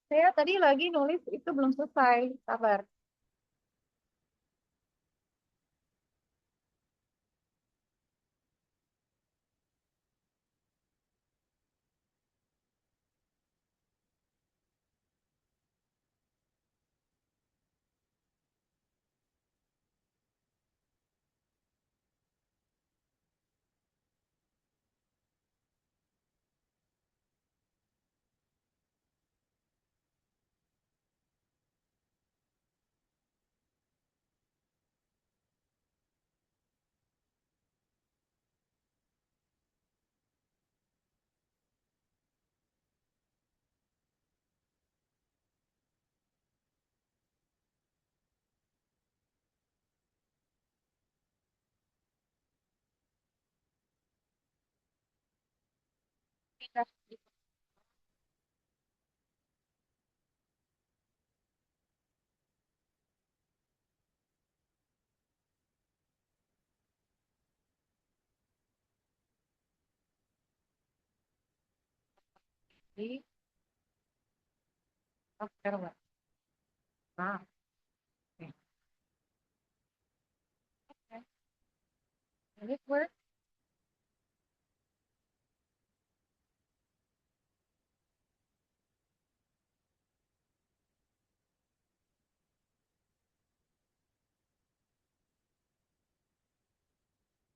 Saya tadi lagi nulis itu belum selesai. Sabar. Jadi, error. Nah, oke. Okay. Will it work?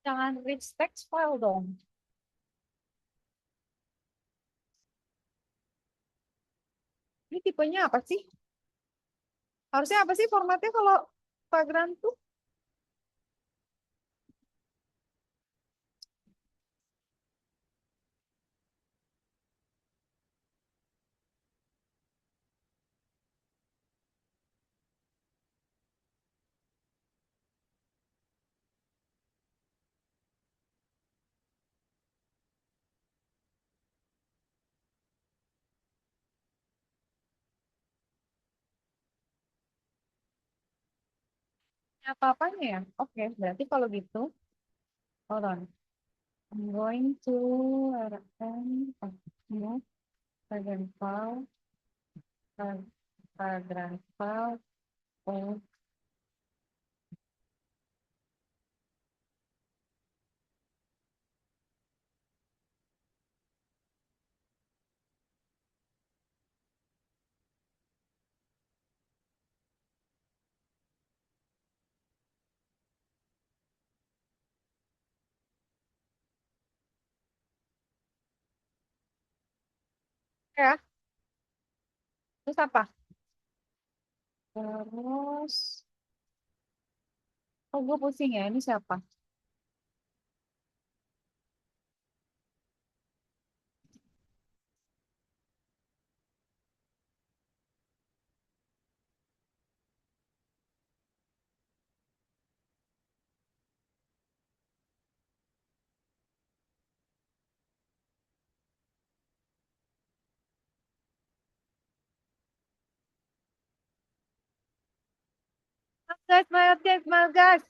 Jangan rich text file dong. Ini tipenya apa sih? Harusnya apa sih formatnya kalau Vagrant tuh? Apa-apanya ya? Oke, berarti kalau gitu, hold on. I'm going to no, Vagrant file, Vagrant file. Oh, ya, terus apa? Terus, oh gue pusing ya, ini siapa? Guys.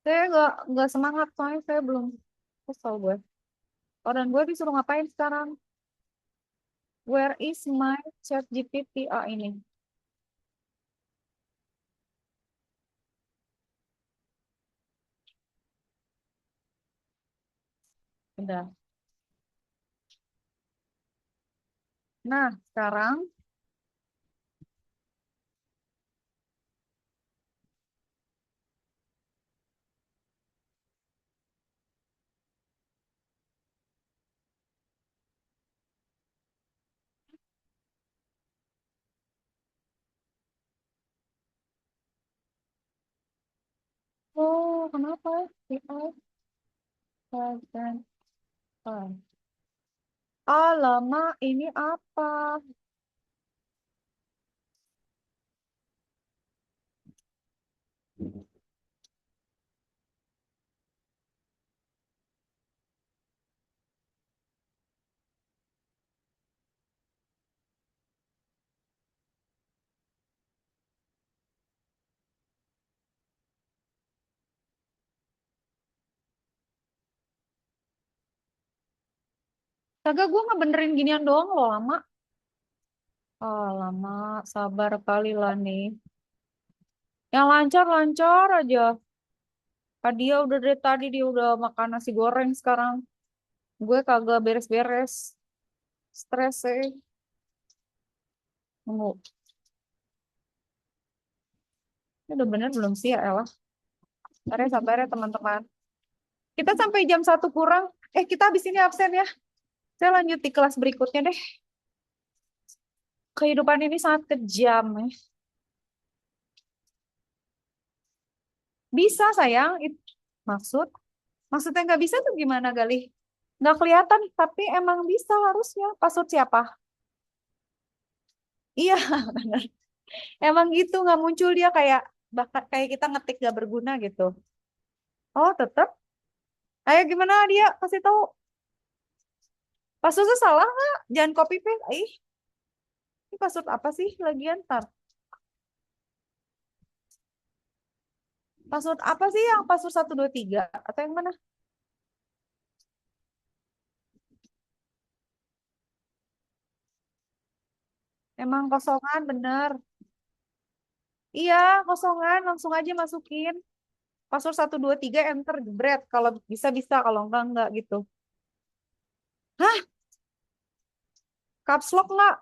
Saya nggak semangat soalnya saya belum kesel gue. Orang gue disuruh ngapain sekarang? Where is my chat GPT? Ah ini, udah. Nah, sekarang, oh kenapa? AI dan lama ini apa? Kagak gue ngebenerin ginian doang loh lama. Lama, sabar kali lah nih. Yang lancar-lancar aja. Dia udah dari tadi dia udah makan nasi goreng sekarang. Gue kagak beres-beres. Stres sih. Nunggu. Ini udah bener belum sih ya Ella? Sabar ya teman-teman. Kita sampai jam 1 kurang. Kita habis ini absen ya. Saya lanjut di kelas berikutnya deh. Kehidupan ini sangat kejam. Bisa sayang. Maksud? Maksudnya nggak bisa tuh gimana Galih? Nggak kelihatan, tapi emang bisa harusnya. Password siapa? Iya, benar. Emang gitu nggak muncul dia kayak bahkan kayak kita ngetik gak berguna gitu. Oh, tetap. Ayo gimana dia? Kasih tahu. Passwordnya salah nggak? Jangan copy paste. Ini password apa sih lagian? Tar. Password apa sih yang password 123 atau yang mana? Emang kosongan bener. Iya, kosongan langsung aja masukin. Password 123 enter jebret. Kalau bisa bisa, kalau enggak gitu. Hah? Caps lock nggak?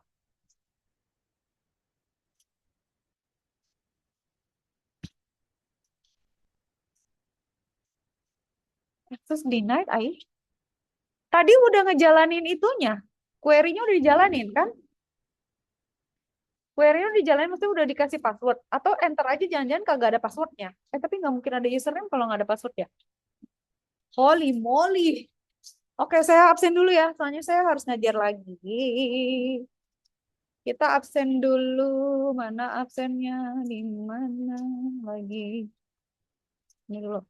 Access denied, Ai. Tadi udah ngejalanin itunya. Query-nya udah dijalanin kan? Query-nya udah dijalanin, maksudnya udah dikasih password. Atau enter aja, jangan-jangan kagak ada passwordnya. Tapi nggak mungkin ada username kalau nggak ada password ya. Holy moly. Oke, saya absen dulu ya. Soalnya saya harus ngajar lagi. Kita absen dulu. Mana absennya? Di mana lagi? Ini dulu.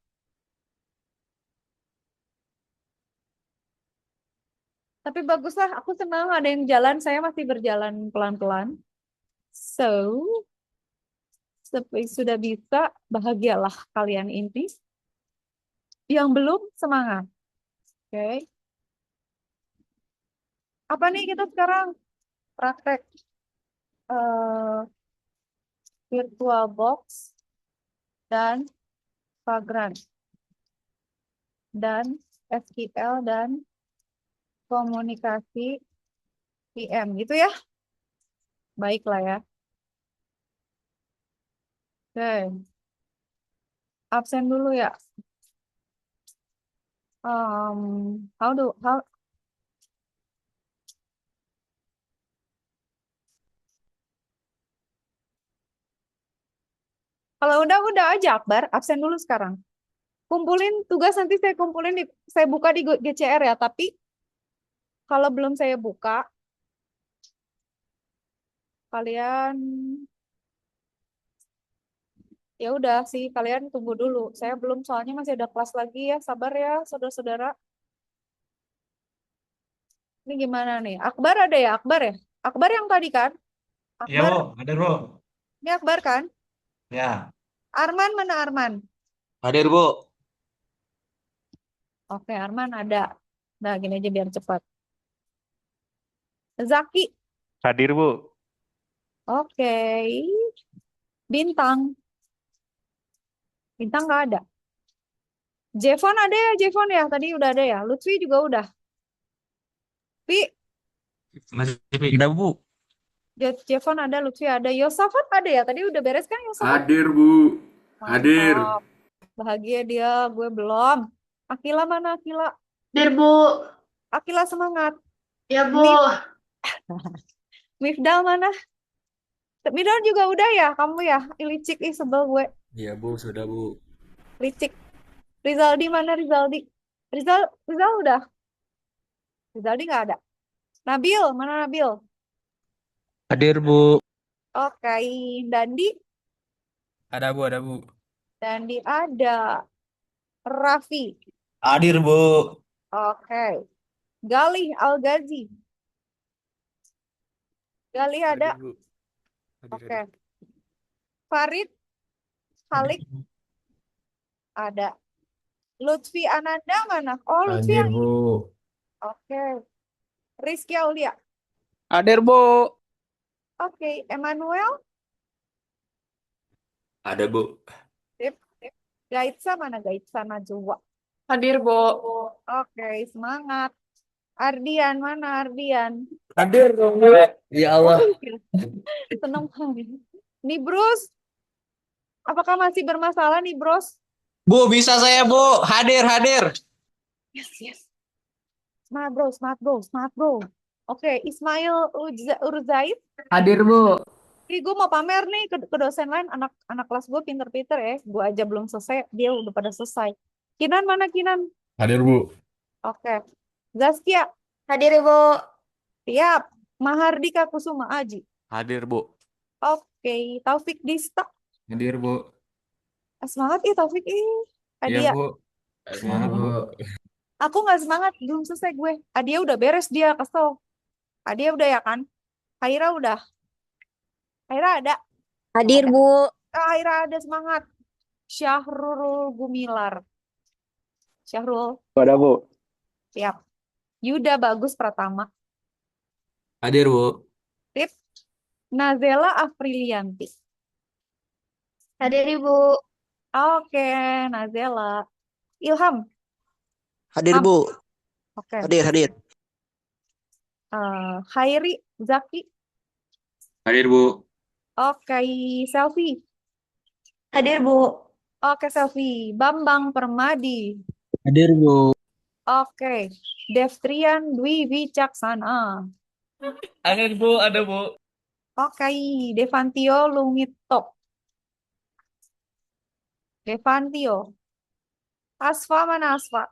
Tapi baguslah, aku senang ada yang jalan. Saya masih berjalan pelan-pelan. So, sudah bisa, bahagialah kalian ini. Yang belum, semangat. Oke. Apa nih kita sekarang? Praktek eh, VirtualBox dan Vagrant. Dan SQL dan komunikasi PM. Gitu ya? Baiklah ya. Oke. Absen dulu ya. How kalau udah aja Akbar, absen dulu sekarang. Kumpulin tugas, nanti saya kumpulin saya buka di GCR ya, tapi kalau belum saya buka, kalian ya udah sih, kalian tunggu dulu. Saya belum, soalnya masih ada kelas lagi ya. Sabar ya, saudara-saudara. Ini gimana nih? Akbar ada ya? Akbar ya? Akbar yang tadi kan? Iya, Akbar, Bu. Ada, Bu. ini Akbar kan? Ya. Arman mana Arman? Hadir, Bu. Oke, Arman ada. Nah, gini aja biar cepat. Zaki, Hadir, Bu. oke. Bintang, Bintang nggak ada. Jevon ada ya, Jevon ya? Tadi udah ada ya. Lutfi juga udah. Pi, Masih ada, Bu. Jevon ada, Lutfi ada. Yosafat ada ya? Tadi udah beres kan Yosafat? Hadir, Bu. Hadir. Mantap. Bahagia dia, gue belum. Akila mana Akila? Hadir, Bu. Akila semangat. Ya, Bu. Mifdal mana? Mifdal juga udah ya, kamu ya? Licik, ih sebel gue. Iya, Bu, sudah, Bu. Licik. Rizaldi mana Rizaldi? Rizal udah. Rizaldi nggak ada. Nabil, mana Nabil? Hadir, Bu. Oke, Dandi. Ada, Bu, ada, Bu. Dandi ada. Raffi. Hadir, Bu. Oke. Galih Al-Ghazi. Galih ada. Bu. Oke. Farid Halik ada. Lutfi Ananda mana? Oh, Lutfi Hadir, yang Bu. oke. Rizky Aulia. Hadir, Bu. Oke. Emmanuel. Ada, Bu. Sip. Gaitsa mana? Gaitsa Najwa. Hadir, Bu. Oke, semangat. Ardian mana? Ardian. Hadir dong, Bu. Ya Allah. Seneng banget. Nih, Bros. Apakah masih bermasalah nih, Bros? Bu, bisa saya, Bu. Hadir, hadir. Yes. Semangat, Bro. Semangat, Bro. Semangat, Bro. Oke, Ismail Urzaid. Hadir, Bu. Ih, gue mau pamer nih ke dosen lain. Anak kelas gue pinter-pinter ya. Gue aja belum selesai, dia udah pada selesai. Kinan mana Kinan? Hadir, Bu. Oke. Zaskia. Hadir, Bu. Siap. Mahardika Kusuma Aji. Hadir, Bu. Oke. Taufik Dista. Hadir, Bu. Semangat ih Taufik ih. Adia. Iya, Bu. Semangat, Bu. Aku nggak semangat, belum selesai gue. Adia udah beres, dia kesel. Adia udah ya kan? Haira udah. Haira ada. Hadir, Ada. Bu. Haira ada, semangat. Syahrul Gumilar. Syahrul. Ada, Bu. Siap. Yuda Bagus Pratama. Hadir, Bu. Sip. Nazela Afrilianti. Hadir Ibu. Oke, Nazela. Ilham. Hadir Ham. Bu, Oke. hadir. Khairi Zaki. Hadir Bu. Oke, Selfie. Hadir Bu. Oke, Selfie. Bambang Permadi. Hadir Bu. Oke, Devtrian Dwi Wicaksana. Hadir Bu, ada Bu. Oke, Devantio Lumito. Devantio. Asfa mana Asfa?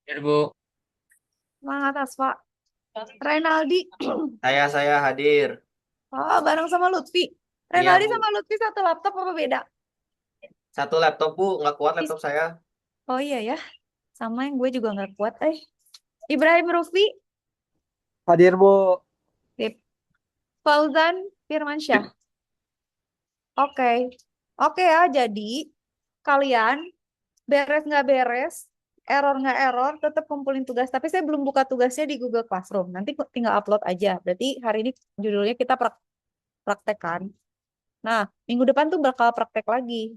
Hadir Bu. Semangat Asfa. Renaldi. Saya hadir. Oh, bareng sama Lutfi. Iya, Renaldi Bu. sama Lutfi satu laptop apa beda? Satu laptop Bu, nggak kuat laptop saya. Oh iya ya. Sama yang gue juga nggak kuat. Ibrahim Rufi. Hadir Bu. Sip. Fauzan Firmansyah. Oke. Oke ya, jadi kalian beres nggak beres, error nggak error, tetap kumpulin tugas. Tapi saya belum buka tugasnya di Google Classroom. Nanti tinggal upload aja. Berarti hari ini judulnya kita praktekkan. Nah, minggu depan tuh bakal praktek lagi.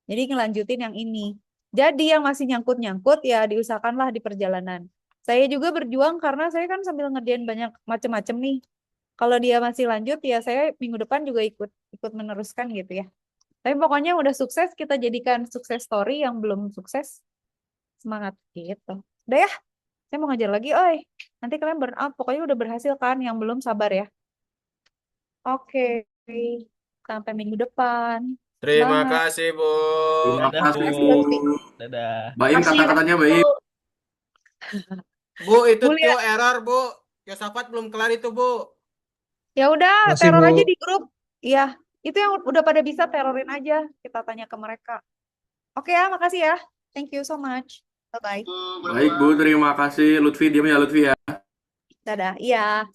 Jadi ngelanjutin yang ini. Jadi yang masih nyangkut-nyangkut ya diusahakanlah di perjalanan. Saya juga berjuang karena saya kan sambil ngerjain banyak macem-macem nih. Kalau dia masih lanjut ya saya minggu depan juga ikut meneruskan gitu ya. Tapi pokoknya udah sukses kita jadikan sukses story, yang belum sukses semangat gitu. Udah ya, saya mau ngajar lagi. Oi, nanti kalian burn out. Pokoknya udah berhasil kan, yang belum sabar ya. Oke, sampai minggu depan. Terima Semangat. kasih, Bu. Terima Dadah, kasih Bu. Bu. Dadah. Baim Kasih, kata-katanya Baim. Bu, itu Mulia. Tio error, Bu. Yosafat belum kelar itu, Bu. Ya udah, Makasih, teror Bu. aja di grup. Iya, itu yang udah pada bisa terorin aja. Kita tanya ke mereka. Oke ya, makasih ya. Thank you so much. Bye-bye. Baik Bu, terima kasih Lutfi. Diam ya Lutfi ya. Dadah. Iya.